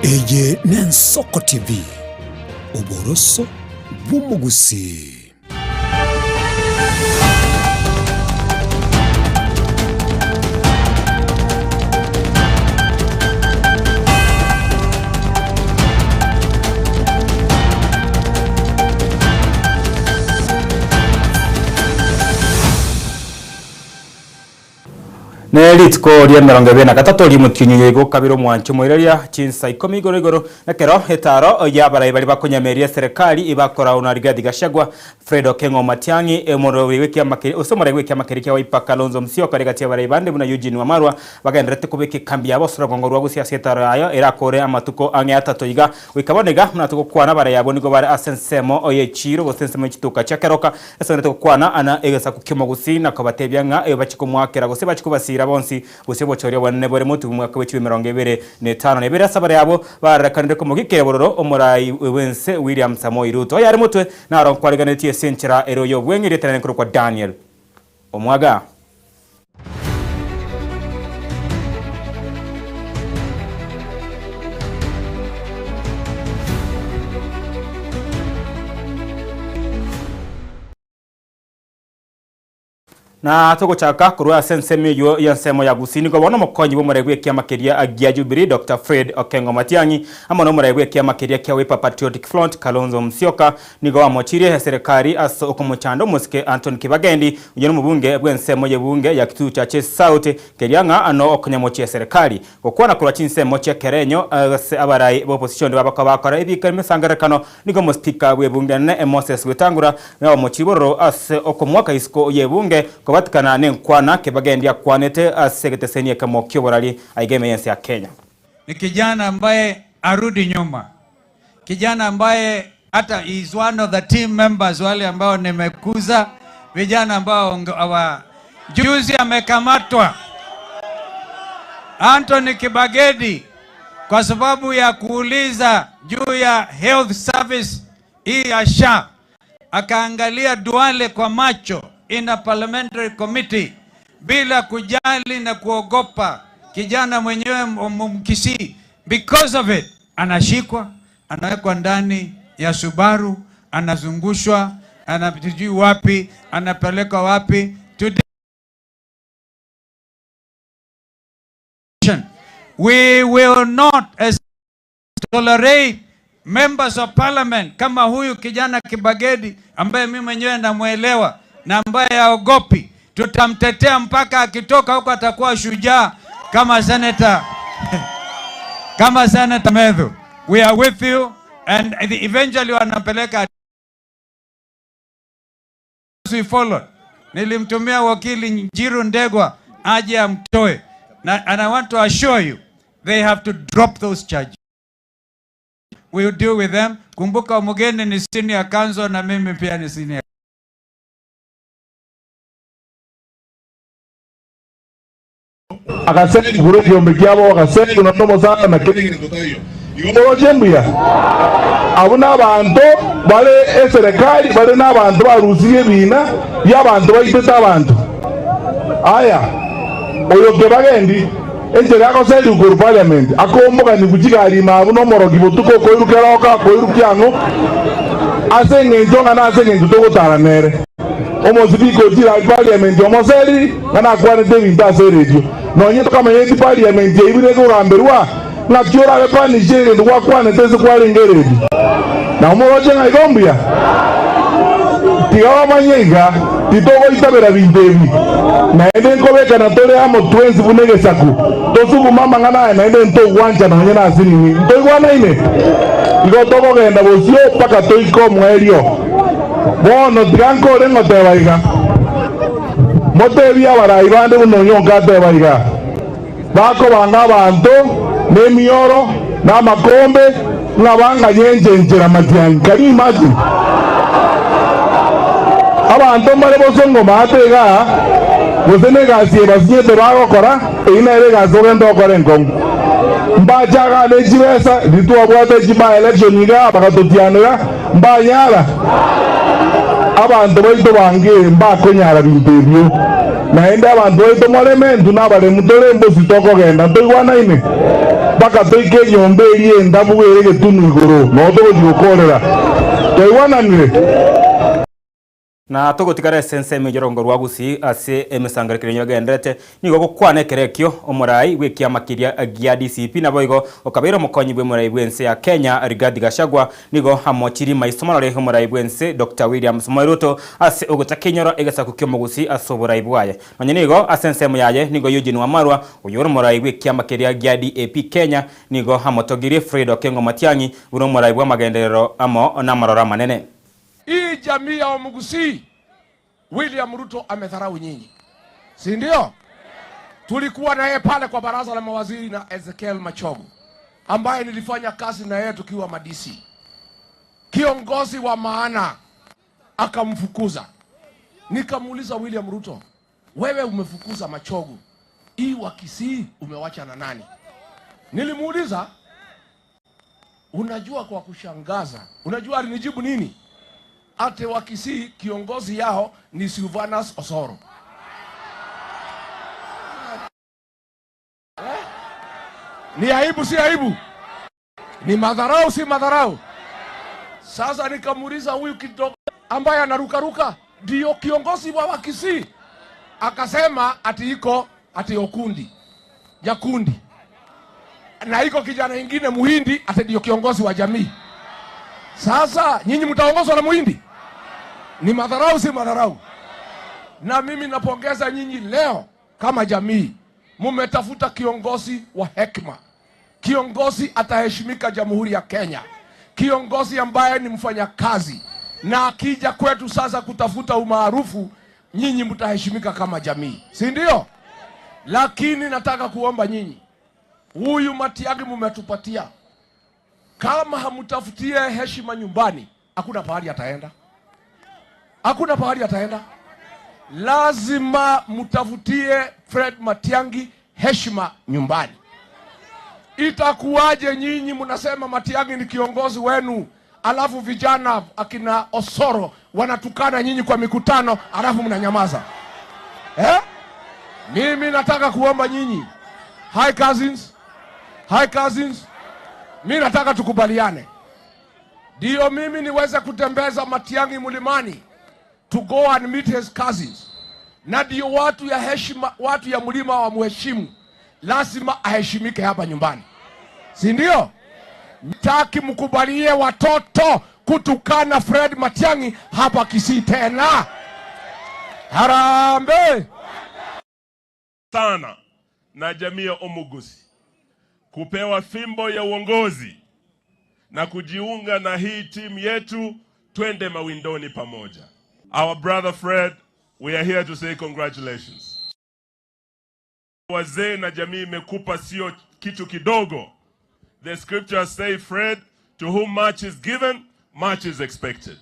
Eye n'Ensoko TV oboroso bw'umugusi. Nelitko ria mirongo bena gatatu ri mukinyi yego kabiro mwancho Amayia Chinsa Ikomi igoro nakero hetaro yabara bari bakunyameria serikali ibakora unariga digashagwa Fred Okengo Matiangi emorowe wiki amakeri usomora wiki amakeri kwa ipaka Lonzo Msio kare gati yabara ibande buna Eugene Wamarwa bagendrete kubiki kambi yabo sura ngongorwa gusiasa hetaro ayo erakore amatuko ange atatu iga wikabonega munatuko kwana bara yabo nigo bara asensemo oyechiro gosensemo chituka chakeroka esonete kwana ana egesa kukimo gusina kabatebyanga ebachikumwakera gose bachikubasira bonsi busebo chori wanne bore mutu mwaka wechi 2025 nebera sabare yabo barakanire ko mugikere bororo omurai wense William Samoei Ruto yari mutwe na ron kwaliganeti senchera eroyo bwengire tene kwa Daniel Omwaga na toko chaka kurwa sensemi yo yansemo ya gusini go bono mokonyi bo muregwe kya makeria agia Jubilee Dr. Fred Okengo Matiangi amono muregwe kya makeria kya Wiper Patriotic Front Kalonzo Musyoka nigo wamochire ya serikali aso okomuchando muske Anthony Kibagendi ujeno mubunge bwensemo ye bunge ya kitu cha South kerianga ano okonyamochia serikali kokwana kurwa chinsemo cha kerenyo abarai bo opposition babaka bakora ibika mesangarekano nigo mo speaker we bunge ne Moses Wetangura na wamochiboro ase okomwaka isko ye bunge batikana nenkwana Kibagendi akwanete asegetesenia kama kyoborali aigeme yensi ya Kenya. Ni kijana ambaye arudi nyuma. Kijana ambaye hata is one of the team members wale ambao nimekuza vijana ambao juzi amekamatwa Anthony Kibagendi kwa sababu ya kuuliza juu ya health service hii ya SHA, akaangalia Duale kwa macho in a parliamentary committee bila kujali na kuogopa. Kijana mwenyewe Mkisii, because of it anashikwa, anawekwa ndani ya Subaru, anazungushwa, anapitijui wapi, anapelekwa wapi. Today we will not tolerate members of parliament kama huyu kijana Kibagendi ambaye mimi mwenyewe namuelewa na ambaye haogopi. Tutamtetea mpaka akitoka huko atakuwa shujaa kama senator kama senator Medhu. We are with you and eventually wanapeleka we follow. Nilimtumia wakili Njiru Ndegwa aje amtoe and I want to assure you they have to drop those charges. We will deal with them. Kumbuka Mugeni ni senior counsel na mimi pia ni senior. Akasema guru yombekiabo akasema kunotomo sana na kile kitotayo igombo chembuya abuna abantu bale serikali bale nabantu barusiye bina yabantu bayiteta abantu aya oyo Kibagendi enjera akoseli ukuru parliament akomboka ni kujigari mabuno morogi botuko koirukeroka koirukiano asenge njonga na asenge ntuko taranere omozibiko jira parliament omoseli kana kwane debinta se radio nonye kama yeti parliament ibire ko gamberwa na kyora be panishere ndo kwane tese kwale ngeredi na omoroje na igombia tigawa manyenga titogo itabera bindebi na ende nkobeka na tole amo 20 bunege saku tosuku mama ngana na ende nto wancha na nyena asini nto igwana ine igo togo genda bosio paka to ikomo elio bono tranko rengo tebaiga motebi abarai bande bunonyo nkatebaiga bako banga bantu nemioro na makombe ngabanga nyenjenjera Matiangi kari imagine abantu mbale bosongo matega bosene gasiye basinyete bagokora ina ere gasobe ndokore nkongo mbajaga lejibesa litwa bwate jiba election iga bakatotianira mbanyara abantu baito bange mbakonyara bintebyo naenda abantu baito molementu nabale mutole mbosi toko genda ntoigwana ine mpaka toike nyombe rie ndabu were getunu iguru no to gukorera toiwananire na tugutigara sense mijorongo rwagusi ase emesangarikire nyogendete nigo gukwanekerekio omurai gwikia makiria gia DCP na boigo okabero mukonyi bwe murai bwense ya Kenya Rigathi Gachagua nigo hamochiri maisomorore murai bwense Dr. William Samoei ase ogutakinyoro egasa kukyo mugusi asoborai bwaye nonye nigo asense muyaye nigo Eugene Wamarwa uyoro murai gwikia makiria gia DAP Kenya nigo hamotogiri Fredo Kengo Matiangi uro murai bwa magenderero amo na marora manene. Hii jamii ya Wamugusi William Ruto amedharau nyinyi. Si ndio? Tulikuwa na yeye pale kwa baraza la mawaziri na Ezekiel Machogu ambaye nilifanya kazi na yeye tukiwa madisi. Kiongozi wa maana akamfukuza. Nikamuuliza William Ruto, wewe umefukuza Machogu, hii wa Kisii umewacha na nani? Nilimuuliza, unajua kwa kushangaza, unajua alinijibu nini? Ate wa Kisii kiongozi yao ni Silvanus Osoro. Ni aibu si aibu? Ni madharau si madharau? Sasa nikamuuliza huyu kidogo ambaye anarukaruka ndio kiongozi wa Kisii. Akasema ati iko ati Okundi. Jakundi. Na iko kijana ingine Muhindi ati ndio kiongozi wa jamii. Sasa nyinyi mtaongozwa na Muhindi? Ni madharau si madharau? Na mimi napongeza nyinyi leo kama jamii. Mumetafuta kiongozi wa hekima. Kiongozi ataheshimika Jamhuri ya Kenya. Kiongozi ambaye ni mfanyakazi. Na akija kwetu sasa kutafuta umaarufu, nyinyi mtaheshimika kama jamii. Si ndio? Lakini nataka kuomba nyinyi. Huyu Matiang'i mumetupatia. Kama hamutafutie heshima nyumbani, hakuna pahali ataenda. Hakuna pahali ataenda. Lazima mutafutie Fred Matiang'i heshima nyumbani. Itakuwaje nyinyi mnasema Matiang'i ni kiongozi wenu, alafu vijana akina Osoro wanatukana nyinyi kwa mikutano, alafu mnanyamaza? Mimi nataka kuomba nyinyi. Hi cousins. Hi cousins. Mimi nataka tukubaliane. Ndio mimi niweze kutembeza Matiang'i mlimani to go and meet his cousins. Na ndio watu ya heshima, watu ya mlima wa muheshimu. Lazima aheshimike hapa nyumbani. Si ndio? Mtaki mkubalie watoto kutukana Fred Matiang'i hapa Kisii tena. Harambe sana na jamii ya Omugusi kupewa fimbo ya uongozi na kujiunga na hii timu yetu, twende mawindoni pamoja. Our brother Fred, we are here to say congratulations. Wazee na jamii imekupa sio kitu kidogo. The scriptures say, Fred, to whom much is given, much is expected.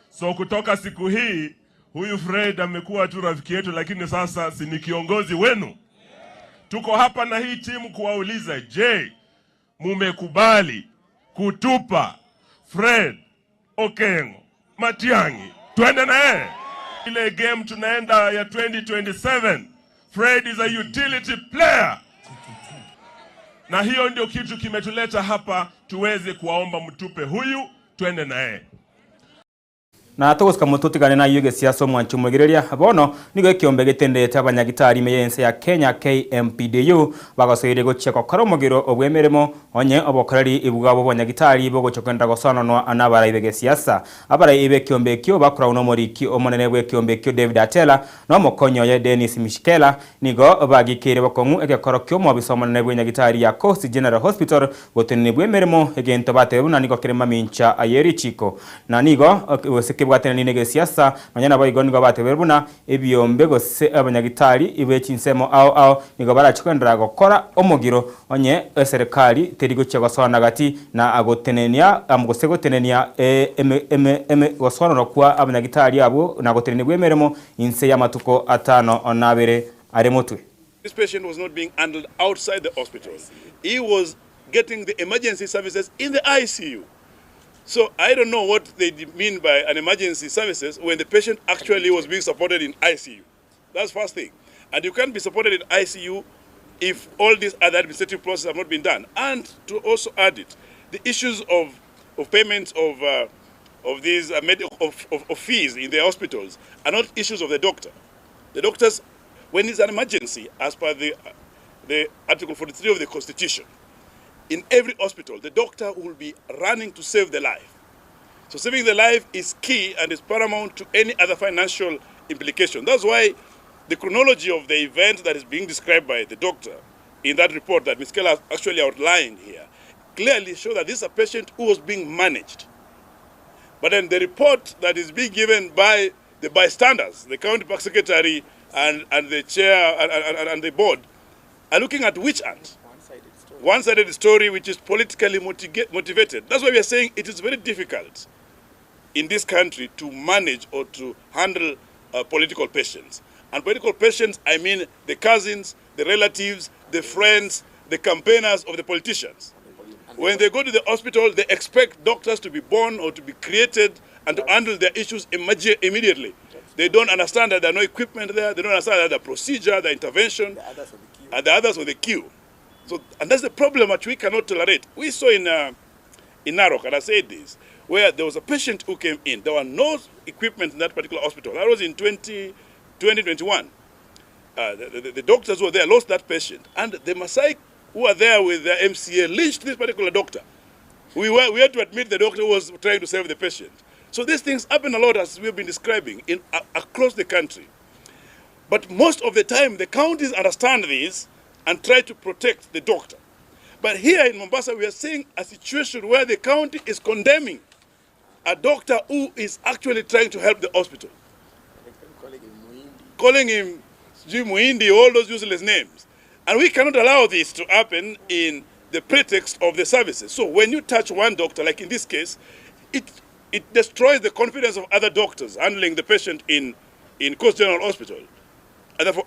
So kutoka siku hii, huyu Fred amekuwa tu rafiki yetu, lakini sasa si ni kiongozi wenu. Tuko hapa na hii timu kuwauliza, je, mumekubali kutupa Fred Okengo Matiang'i twende na yeye ile game tunaenda ya 2027? Fred is a utility player. Na hiyo ndio kitu kimetuleta hapa, tuweze kuwaomba mtupe huyu twende na yeye. Na tuguska mututigane na yuge siaso mwanchu mugireria bono nigo kiombe gitendete abanyagitari meyense ya Kenya KMPDU bagasoire gocheko karomogiro obwemeremo onye obokorari ibugabo abanyagitari bogochokenda gosononwa anabara ibege siasa abara ibe kiombe kyo bakora uno moriki omonene bwe kiombe kyo David Atela no mokonyo ya Dennis Mishkela nigo bagikire bokongu egekoro kyo mu bisomonene bwe nyagitari ya Coast General Hospital gotenene bwemeremo egento batebuna nigo kirema mincha ayeri chiko na nigo bwatene ninege siasa manyana bayigo nigo bateberbuna ebyombe gose abanyagitari ibe chinsemo ao nigo barachikwendera gukora omugiro onye serikali terigo cyagosona gati na agotenenia amugose gotenenia gosona kwa abanyagitari abo na gotenenia bwemeremo inse ya matuko 5 onabere aremotwe. This patient was not being handled outside the hospital. He was getting the emergency services in the ICU. So I don't know what they mean by an emergency services when the patient actually was being supported in ICU. That's first thing. And you can't be supported in ICU if all these other administrative processes have not been done. And to also add it, the issues of payments of these of fees in the hospitals are not issues of the doctor. The doctors, when it's an emergency, as per the Article 43 of the Constitution, in every hospital, the doctor will be running to save the life. So saving the life is key and is paramount to any other financial implication. That's why the chronology of the event that is being described by the doctor in that report that Ms. Keller actually outlined here clearly shows that this is a patient who was being managed. But then the report that is being given by the bystanders, the county park secretary and the chair and the board, are looking at which end? One-sided story which is politically motivated. That's why we are saying it is very difficult in this country to manage or to handle political patients. And political patients, I mean the cousins, the relatives, the friends, the campaigners of the politicians. When they go to the hospital, they expect doctors to be born or to be created and to handle their issues immediately. They don't understand that there are no equipment there. They don't understand that the procedure, the intervention, and the others on the queue. So, and that's the problem that we cannot tolerate. We saw in Narok, and I said this, where there was a patient who came in. There were no equipment in that particular hospital. That was in 2021. The doctors who were there lost that patient. And the Maasai who were there with the MCA lynched this particular doctor. We had to admit the doctor was trying to save the patient. So these things happen a lot, as we've been describing, across the country. But most of the time, the counties understand this and try to protect the doctor. But here in Mombasa, we are seeing a situation where the county is condemning a doctor who is actually trying to help the hospital. Calling him Muindi, all those useless names. And we cannot allow this to happen in the pretext of the services. So when you touch one doctor, like in this case, it destroys the confidence of other doctors handling the patient in Coast General Hospital. And therefore,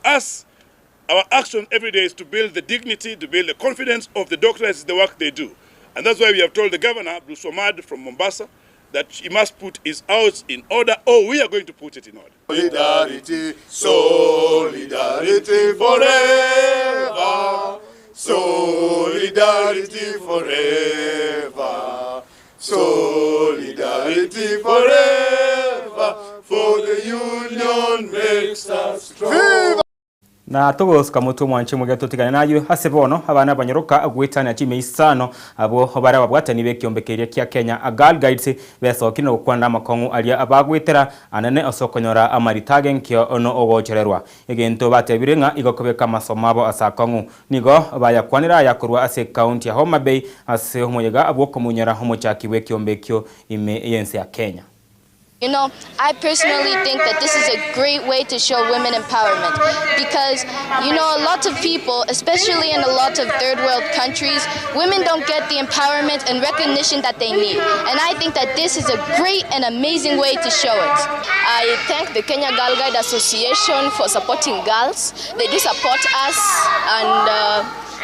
our action every day is to build the dignity, to build the confidence of the doctors in the work they do. And that's why we have told the governor, Bruce Omad from Mombasa, that he must put his house in order, or we are going to put it in order. Solidarity, solidarity forever. Solidarity forever. Solidarity forever. For the union makes us strong. Na tugoska mutu mwanchi muge tutigane nayo hasebono abana banyoroka gwitana chime isano abo bara babwatani bekyombekeria kya Kenya Girl Guides besokino kwanda makongu alia abagwitera anene osokonyora amaritage nkyo ono ogochererwa egento batebirenga igokobeka masomabo asakongu nigo bayakwanira yakurwa ase county ya Homa Bay ase homoyega abo komunyara homochaki wekyombeekyo ime yense ya Kenya. You know, I personally think that this is a great way to show women empowerment because, you know, a lot of people, especially in a lot of third world countries, women don't get the empowerment and recognition that they need. And I think that this is a great and amazing way to show it. I thank the Kenya Girl Guide Association for supporting girls. They do support us and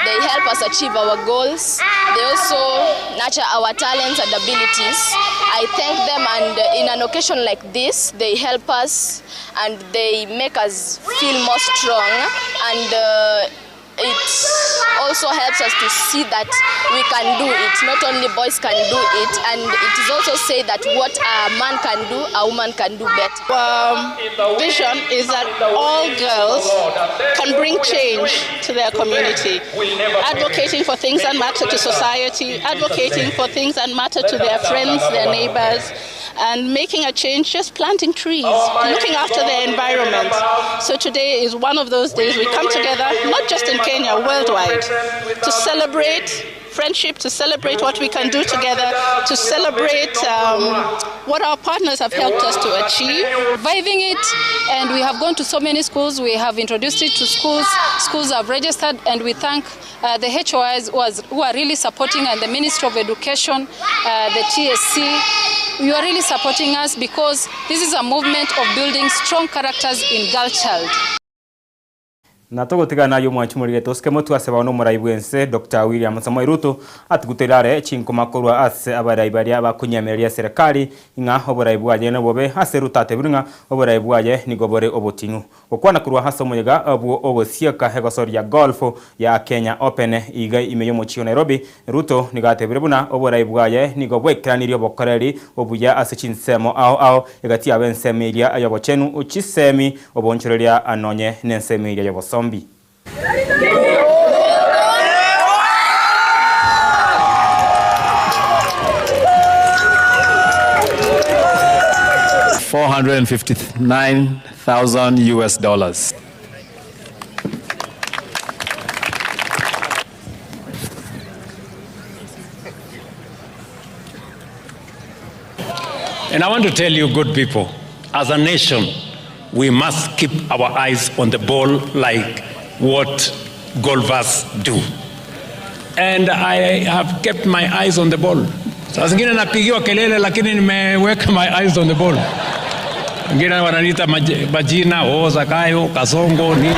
they help us achieve our goals. They also nurture our talents and abilities. I thank them, and in an occasion like this, they help us and they make us feel more strong, and it also helps us to see that we can do it. Not only boys can do it, and it is also said that what a man can do, a woman can do better. Vision is that all girls can bring change to their community, advocating for things that matter to society, advocating for things that matter to their friends, their neighbors, and making a change, just planting trees, looking after the environment. So today is one of those days we come together, not just in Kenya, worldwide, to celebrate friendship, to celebrate what we can do together, to celebrate what our partners have helped us to achieve. Surviving it, and we have gone to so many schools, we have introduced it to schools, schools have registered, and we thank the HOIs who are really supporting, and the Ministry of Education, the TSC. You are really supporting us because this is a movement of building strong characters in girl child. na togotigana yo mwanchumurire toske motu aseba no murayi bwense Dr. William Samoei Ruto atuguterare chinko makorwa ase abarayi bari abakunyameria serikali inga oburayi bwaje na bobe ase rutate biringa oburayi bwaje nigobore obotingu okwana kurwa hasa omuyega abu ogosiaka hegosori ya golf ya Kenya Open iga imeyo mochio Nairobi Ruto nigatebire buna oburayi bwaje nigobwekranirio bokoreri obuya ase chinsemo ao egati abensemeria ayobochenu uchisemi obonchoreria anonye nensemeria yoboso Zombie. $459,000. And I want to tell you, good people, as a nation, we must keep our eyes on the ball like what golfers do. And I have kept my eyes on the ball. Saa zingine napigiwa kelele lakini nimeweka my eyes on the ball. Wengine wananiita majina, Zakayo, Kasongo, nini.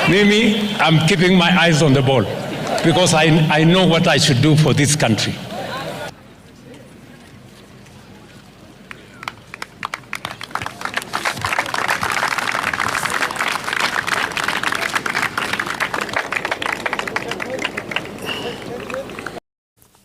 Mimi, I'm keeping my eyes on the ball because I know what I should do for this country.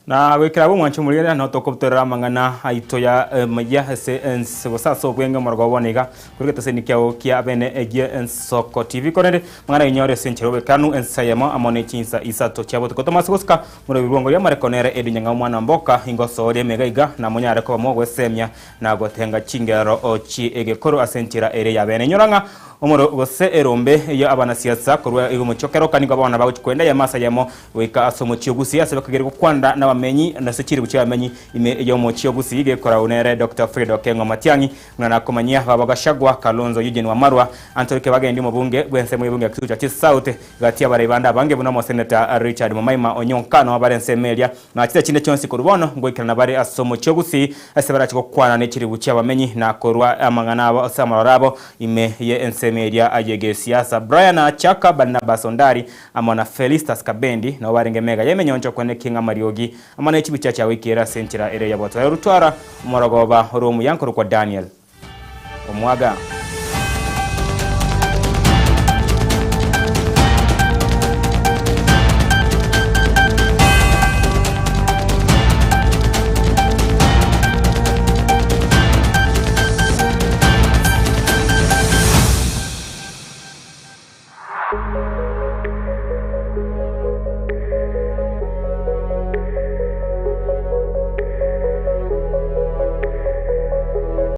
na wekera bo mwanchumurire no tokoptera mangana aito ya maya se ensosaso bwenga morgo boniga kurigeta senikiao kia bene egie ensoko TV konere mangana inyore senchero kanu ensayemo amone chinsa isato chabo tokotomaskoska muri bibongo ya marekonere edunyanga mwana mboka ingosore megaiga na munyare ko mogwe semya na gotenga chingero ochi egekoro asentira ere ya bene nyoranga omoro gose erombe ya abana siasa korwa ego muchokero kaniga abana bawo kwenda ya masa yamo weka asomo chiogusi ase bakagere kwanda na bamenyi na sekiri buchi bamenyi ime yo mochiogusi ige kora unere Dr. Fredo Kengo Matiangi na komanyia babagashagwa Kalonzo Eugene Wamarwa Antorike bagendi mu bunge bwense mu bunge kitucha chi South gati abaribanda bange buna mo Senator Richard Mumaima Onyonkano abarense media na kite chinde chonsi kurubono ngoikira na bari asomo chiogusi ase barachiko kwana ne chiri buchi bamenyi na korwa amangana abo samarabo ime ye media ajege siasa Brian Achaka Barnabas Ondari amona Felistas Kabendi na warenge mega yemenyoncho kwene Kinga Mariogi amana ichibicha cha wikira sentira ere ya botwa rutwara morogoba romu yankoro kwa Daniel Omwaga